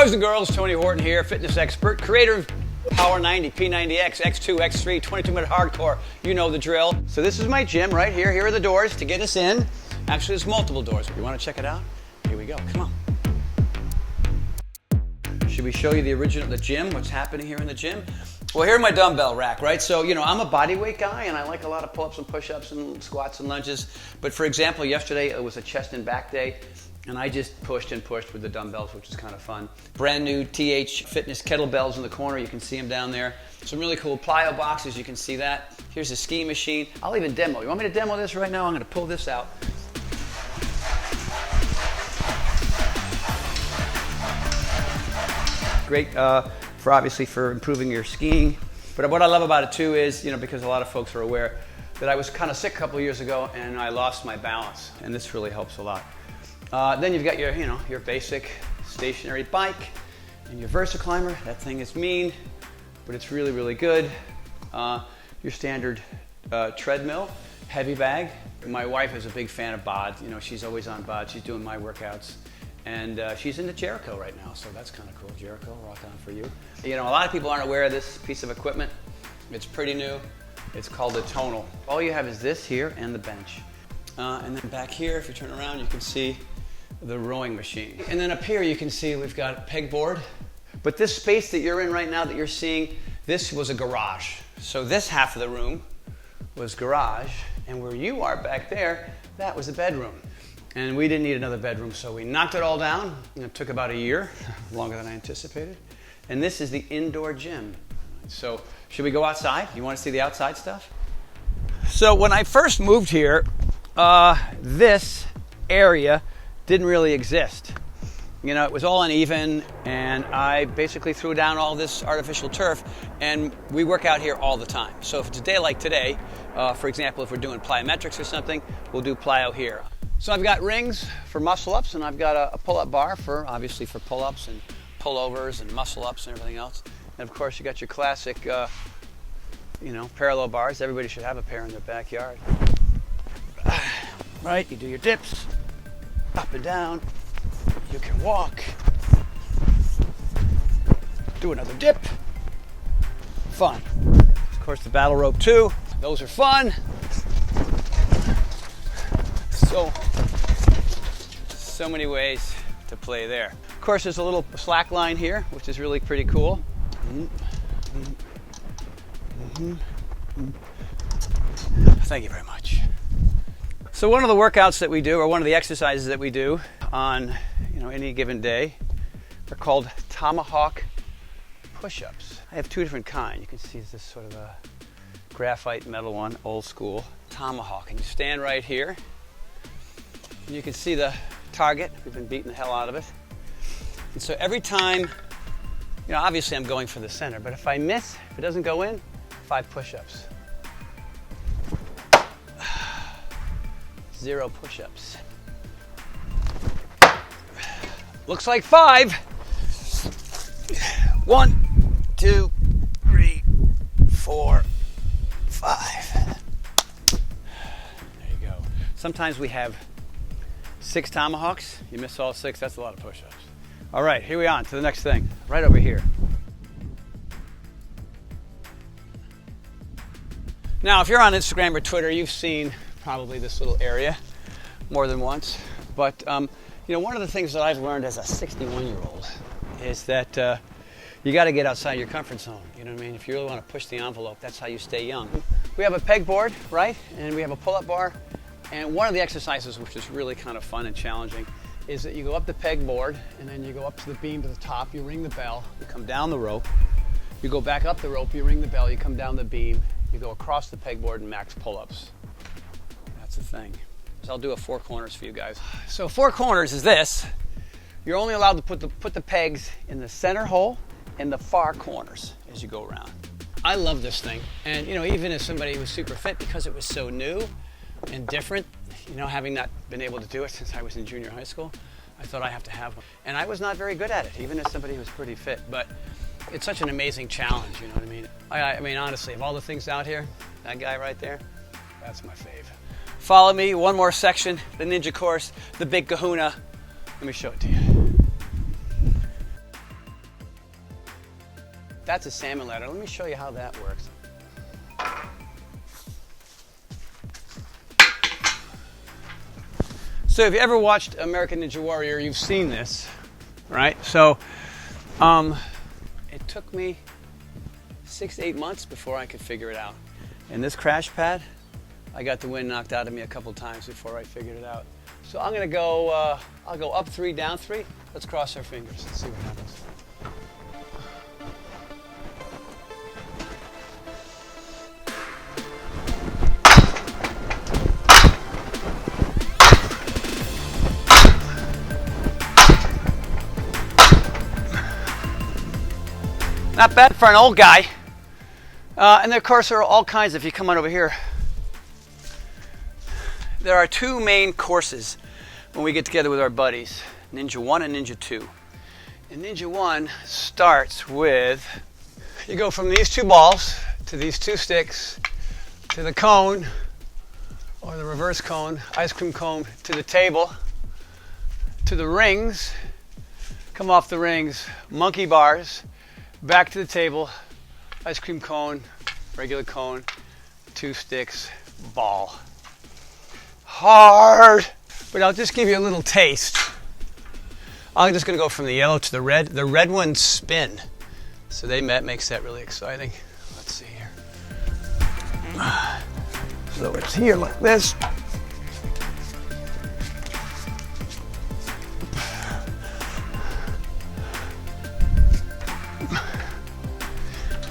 Boys and girls, Tony Horton here, fitness expert, creator of Power 90, P90X, X2, X3, 22-minute hardcore. You know the drill. So this is my gym right here. Here are the doors to get us in. Actually, there's multiple doors. You want to check it out? Here we go. Come on. Should we show you the gym, what's happening here in the gym? Well, here's my dumbbell rack, right? So, I'm a body weight guy, and I like a lot of pull-ups and push-ups and squats and lunges. But for example, yesterday it was a chest and back day, and I just pushed and pushed with the dumbbells, which is kind of fun. Brand new TH Fitness kettlebells in the corner. You can see them down there. Some really cool plyo boxes. You can see that. Here's a ski machine. I'll even demo. You want me to demo this right now? I'm going to pull this out. Great for improving your skiing. But what I love about it too is, because a lot of folks are aware that I was kind of sick a couple of years ago and I lost my balance, and this really helps a lot. Then you've got your basic stationary bike and your VersaClimber. That thing is mean, but it's really, really good. Your standard treadmill, heavy bag. My wife is a big fan of BOD. She's always on BOD. She's doing my workouts. And she's into Jericho right now, so that's kind of cool. Jericho, rock on for you. A lot of people aren't aware of this piece of equipment. It's pretty new. It's called a tonal. All you have is this here and the bench. And then back here, if you turn around, you can see the rowing machine. And then up here, you can see we've got a pegboard. But this space that you're in right now that you're seeing, this was a garage. So this half of the room was garage, and where you are back there, that was a bedroom. And we didn't need another bedroom, so we knocked it all down. It took about a year, longer than I anticipated. And this is the indoor gym. So should we go outside? You want to see the outside stuff? So when I first moved here, this area didn't really exist. It was all uneven, and I basically threw down all this artificial turf, and we work out here all the time. So if it's a day like today, for example, if we're doing plyometrics or something, we'll do plyo here. So I've got rings for muscle-ups, and I've got a pull-up bar obviously for pull-ups and pullovers and muscle-ups and everything else. And of course, you got your classic, parallel bars. Everybody should have a pair in their backyard. Right, you do your dips, up and down. You can walk. Do another dip. Fun. Of course, the battle rope too. Those are fun. So many ways to play there. Of course, there's a little slack line here, which is really pretty cool. Thank you very much. So one of the workouts that we do, or one of the exercises that we do on any given day, are called Tomahawk Push-Ups. I have two different kinds. You can see this sort of a graphite metal one, old school. Tomahawk. And you stand right here. And you can see the target. We've been beating the hell out of it. And so every time, obviously I'm going for the center, but if I miss, if it doesn't go in, 5 push-ups. 0 push-ups. Looks like 5. 1, 2, 3, 4, 5. There you go. Sometimes we have 6 tomahawks. You miss all 6, that's a lot of push-ups. All right, here we are to the next thing, right over here. Now, if you're on Instagram or Twitter, you've seen probably this little area more than once. But one of the things that I've learned as a 61-year-old is that you got to get outside your comfort zone. You know what I mean? If you really want to push the envelope, that's how you stay young. We have a pegboard, right? And we have a pull-up bar. And one of the exercises, which is really kind of fun and challenging, is that you go up the pegboard, and then you go up to the beam to the top, you ring the bell, you come down the rope, you go back up the rope, you ring the bell, you come down the beam, you go across the pegboard and max pull-ups. That's the thing. So I'll do a 4 corners for you guys. So 4 corners is this. You're only allowed to put the pegs in the center hole and the far corners as you go around. I love this thing. And even as somebody who was super fit, because it was so new and different, having not been able to do it since I was in junior high school, I thought I have to have one. And I was not very good at it, even as somebody who was pretty fit. But it's such an amazing challenge, you know what I mean? I mean, honestly, of all the things out here, that guy right there, that's my fave. Follow me, one more section, the ninja course, the big kahuna. Let me show it to you. That's a salmon ladder. Let me show you how that works. So if you ever watched American Ninja Warrior, you've seen this, right? So it took me 6 to 8 months before I could figure it out. And this crash pad, I got the wind knocked out of me a couple times before I figured it out. So I'm gonna go, I'll go up 3, down 3. Let's cross our fingers and see what happens. Not bad for an old guy. And then of course there are all kinds, if you come on over here, there are 2 main courses when we get together with our buddies, Ninja 1 and Ninja 2. And Ninja 1 starts with, you go from these 2 balls to these 2 sticks to the cone, or the reverse cone, ice cream cone, to the table, to the rings, come off the rings, monkey bars, back to the table, ice cream cone, regular cone, 2 sticks, ball. Hard, but I'll just give you a little taste. I'm just gonna go from the yellow to the red. The red ones spin, so that makes that really exciting. Let's see here. So it's here like this.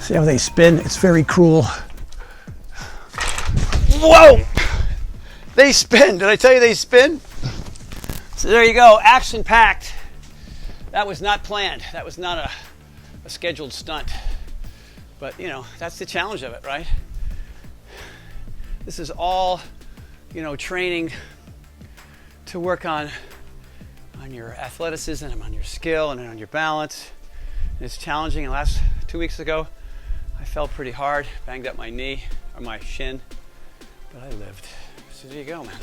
See how they spin? It's very cool. Whoa! They spin. Did I tell you they spin? So there you go, action-packed. That was not planned. That was not a scheduled stunt. But, you know, that's the challenge of it, right? This is all, you know, training to work on your athleticism, on your skill, and on your balance. And it's challenging. And last 2 weeks ago, I fell pretty hard, banged up my knee, or my shin, but I lived. So there you go, man.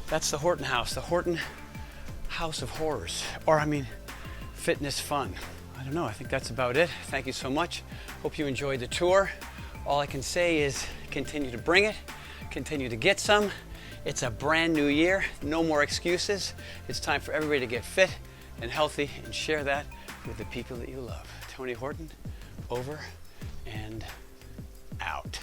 That's the Horton house, the Horton house of horrors, or I mean, fitness fun. I don't know, I think that's about it. Thank you so much. Hope you enjoyed the tour. All I can say is continue to bring it, continue to get some. It's a brand new year, no more excuses. It's time for everybody to get fit and healthy and share that with the people that you love. Tony Horton, over and out.